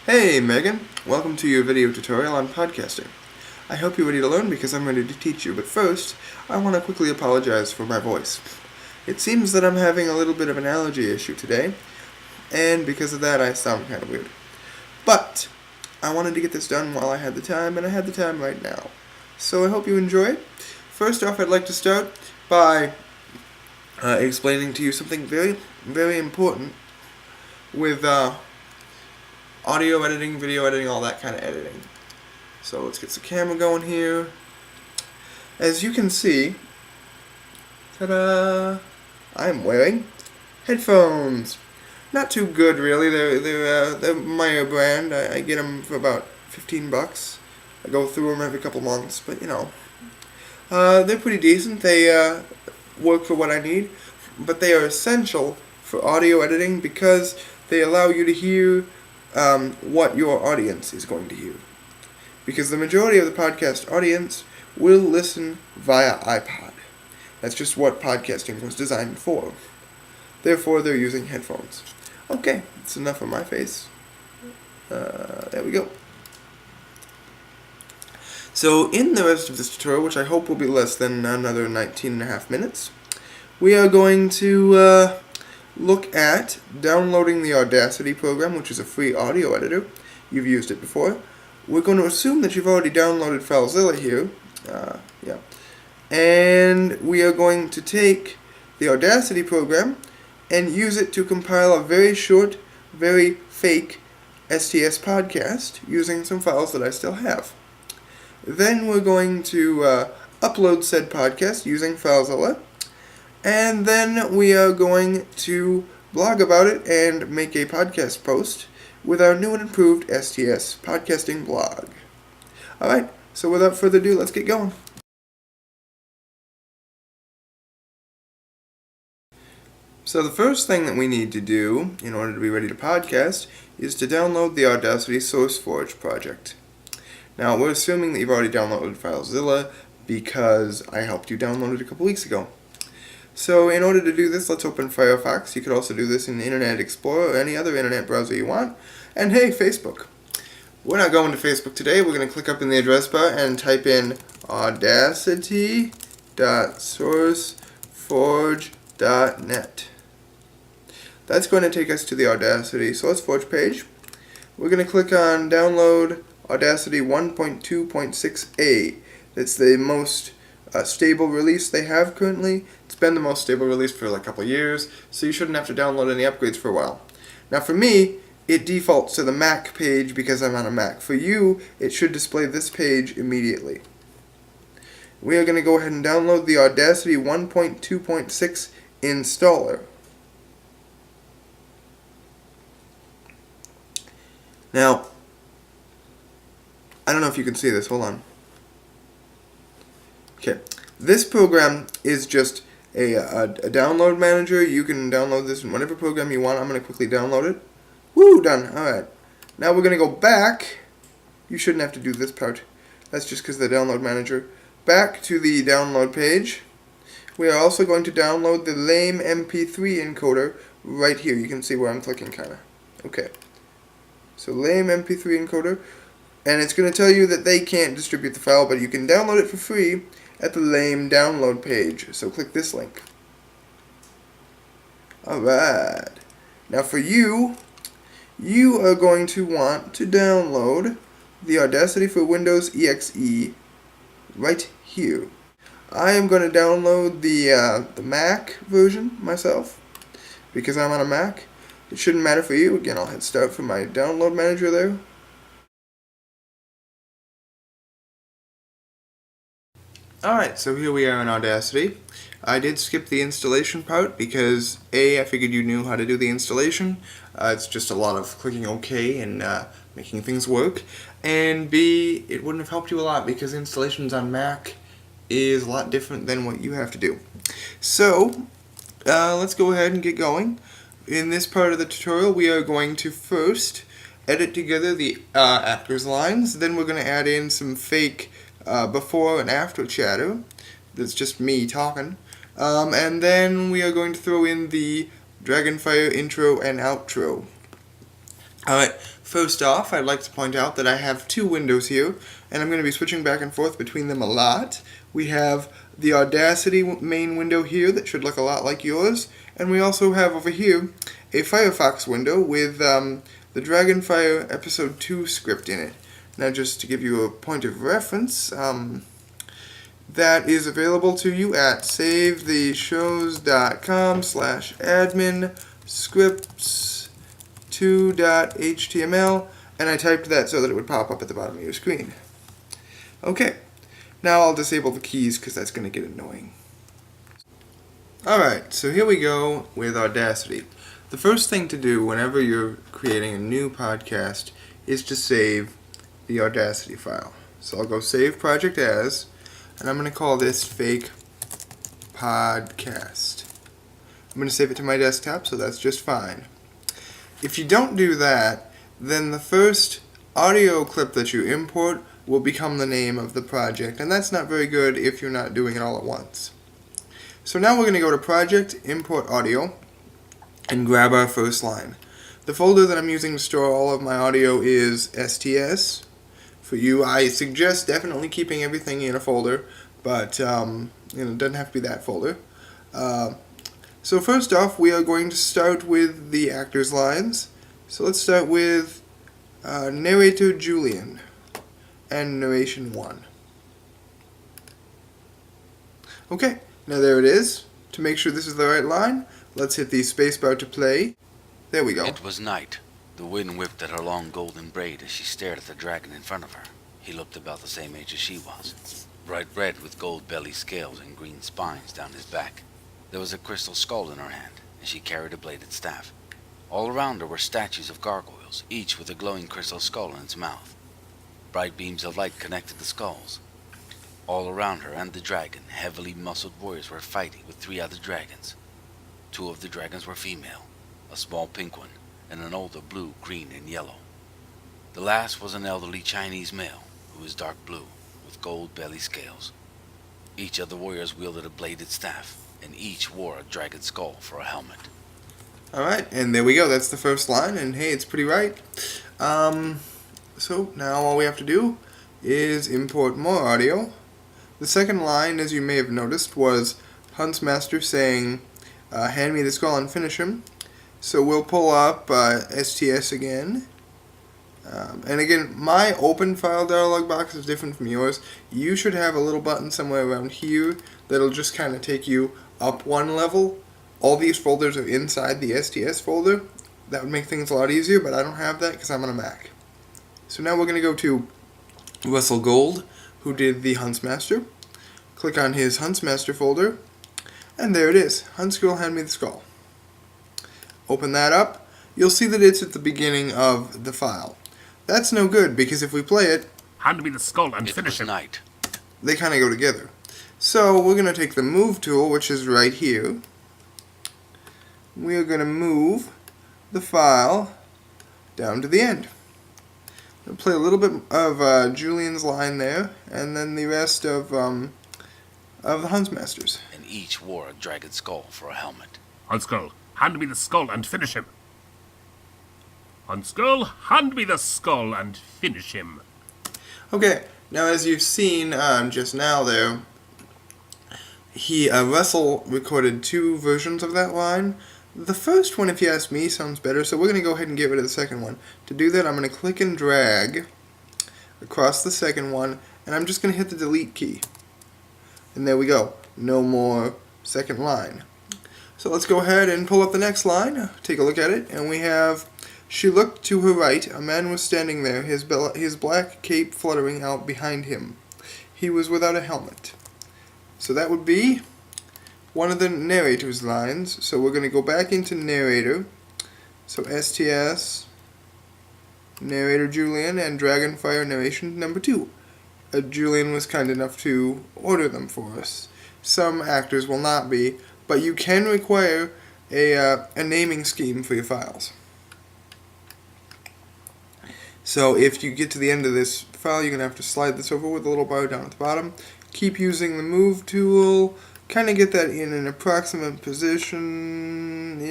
Hey Megan, welcome to your video tutorial on podcasting. I hope you're ready to learn because I'm ready to teach you, but first, I want to quickly apologize for my voice. It seems that I'm having a little bit of an allergy issue today, and because of that I sound kind of weird. But, I wanted to get this done while I had the time, and I had the time right now. So I hope you enjoy it. First off, I'd like to start by explaining to you something very, very important with audio editing, video editing, all that kind of editing. So let's get the camera going here. As you can see, ta-da! I'm wearing headphones. Not too good, really. They're Meyer brand. I get them for about $15. I go through them every couple months, but you know, they're pretty decent. They work for what I need, but they are essential for audio editing because they allow you to hear what your audience is going to hear. Because the majority of the podcast audience will listen via iPod. That's just what podcasting was designed for. Therefore, they're using headphones. Okay, that's enough of my face. There we go. So, in the rest of this tutorial, which I hope will be less than another 19 and a half minutes, we are going to look at downloading the Audacity program, which is a free audio editor. You've used it before. We're going to assume that you've already downloaded FileZilla here. Yeah. And we are going to take the Audacity program and use it to compile a very short, very fake STS podcast using some files that I still have. Then we're going to upload said podcast using FileZilla. And then we are going to blog about it and make a podcast post with our new and improved STS podcasting blog. Alright, so without further ado, let's get going. So the first thing that we need to do in order to be ready to podcast is to download the Audacity SourceForge project. Now, we're assuming that you've already downloaded FileZilla because I helped you download it a couple weeks ago. So in order to do this, let's open Firefox. You could also do this in Internet Explorer or any other internet browser you want. And hey, Facebook. We're not going to Facebook today. We're going to click up in the address bar and type in audacity.sourceforge.net. That's going to take us to the Audacity SourceForge page. We're going to click on Download Audacity 1.2.6a. That's the most stable release they have currently. It's been the most stable release for like a couple of years, so you shouldn't have to download any upgrades for a while. Now for me, it defaults to the Mac page because I'm on a Mac. For you, it should display this page immediately. We are going to go ahead and download the Audacity 1.2.6 installer. Now, I don't know if you can see this. Hold on. Okay, this program is just a download manager. You can download this in whatever program you want. I'm going to quickly download it. Woo, done. Alright. Now we're going to go back. You shouldn't have to do this part. That's just because of the download manager. Back to the download page. We are also going to download the lame MP3 encoder right here. You can see where I'm clicking kind of. Okay. So lame MP3 encoder. And it's going to tell you that they can't distribute the file, but you can download it for free at the lame download page. So click this link. Alright. Now for you are going to want to download the Audacity for Windows EXE right here. I am going to download the Mac version myself because I'm on a Mac. It shouldn't matter for you. Again, I'll hit start from my download manager there. Alright, so here we are in Audacity. I did skip the installation part because A, I figured you knew how to do the installation. It's just a lot of clicking OK and making things work. And B, it wouldn't have helped you a lot because installations on Mac is a lot different than what you have to do. So, let's go ahead and get going. In this part of the tutorial, we are going to first edit together the actors' lines. Then we're going to add in some fake before and after chatter. That's just me talking. And then we are going to throw in the Dragonfire intro and outro. Alright, First off, I'd like to point out that I have two windows here, and I'm going to be switching back and forth between them a lot. We have the Audacity main window here that should look a lot like yours, and we also have over here a Firefox window with the Dragonfire Episode 2 script in it. Now, just to give you a point of reference, that is available to you at savetheshows.com/admin/scripts2.html, and I typed that so that it would pop up at the bottom of your screen. Okay, now I'll disable the keys because that's going to get annoying. Alright, so here we go with Audacity. The first thing to do whenever you're creating a new podcast is to save the Audacity file. So I'll go Save Project As, and I'm going to call this Fake Podcast. I'm going to save it to my desktop, so that's just fine. If you don't do that, then the first audio clip that you import will become the name of the project, and that's not very good if you're not doing it all at once. So now we're going to go to Project, Import Audio, and grab our first line. The folder that I'm using to store all of my audio is STS. For you, I suggest definitely keeping everything in a folder, but it doesn't have to be that folder. So first off, we are going to start with the actors' lines. So let's start with narrator Julian and narration 1. Okay, now there it is. To make sure this is the right line, let's hit the spacebar to play. There we go. It was night. The wind whipped at her long golden braid as she stared at the dragon in front of her. He looked about the same age as she was. Bright red with gold belly scales and green spines down his back. There was a crystal skull in her hand, and she carried a bladed staff. All around her were statues of gargoyles, each with a glowing crystal skull in its mouth. Bright beams of light connected the skulls. All around her and the dragon, heavily muscled warriors were fighting with 3 other dragons. 2 of the dragons were female, a small pink one, and an older blue, green, and yellow. The last was an elderly Chinese male, who was dark blue, with gold belly scales. Each of the warriors wielded a bladed staff, and each wore a dragon skull for a helmet. Alright, and there we go. That's the first line, and hey, it's pretty right. So now all we have to do is import more audio. The second line, as you may have noticed, was Huntsmaster saying, hand me the skull and finish him. So we'll pull up STS again. And again, my open file dialog box is different from yours. You should have a little button somewhere around here that'll just kind of take you up one level. All these folders are inside the STS folder. That would make things a lot easier, but I don't have that because I'm on a Mac. So now we're going to go to Russell Gold, who did the Huntsmaster. Click on his Huntsmaster folder, and there it is. Huntsgirl, hand me the skull. Open that up. You'll see that it's at the beginning of the file. That's no good, because if we play it, hand me the skull and finish him. Night. They kind of go together. So we're going to take the move tool, which is right here. We are going to move the file down to the end. We'll play a little bit of Julian's line there, and then the rest of the Huntsmasters. And each wore a dragon skull for a helmet. Huntsgirl, hand me the skull and finish him. Huntsgirl, hand me the skull and finish him. Okay, now as you've seen just now there, Russell recorded 2 versions of that line. The first one, if you ask me, sounds better, so we're going to go ahead and get rid of the second one. To do that, I'm going to click and drag across the second one, and I'm just going to hit the delete key. And there we go. No more second line. So let's go ahead and pull up the next line, take a look at it, and we have, she looked to her right, a man was standing there, his black cape fluttering out behind him. He was without a helmet. So that would be one of the narrator's lines. So we're going to go back into narrator. So STS, narrator Julian, and Dragonfire narration number 2. Julian was kind enough to order them for us. Some actors will not be, but you can require a naming scheme for your files. So if you get to the end of this file, you're going to have to slide this over with a little bar down at the bottom. Keep using the move tool. Kind of get that in an approximate position.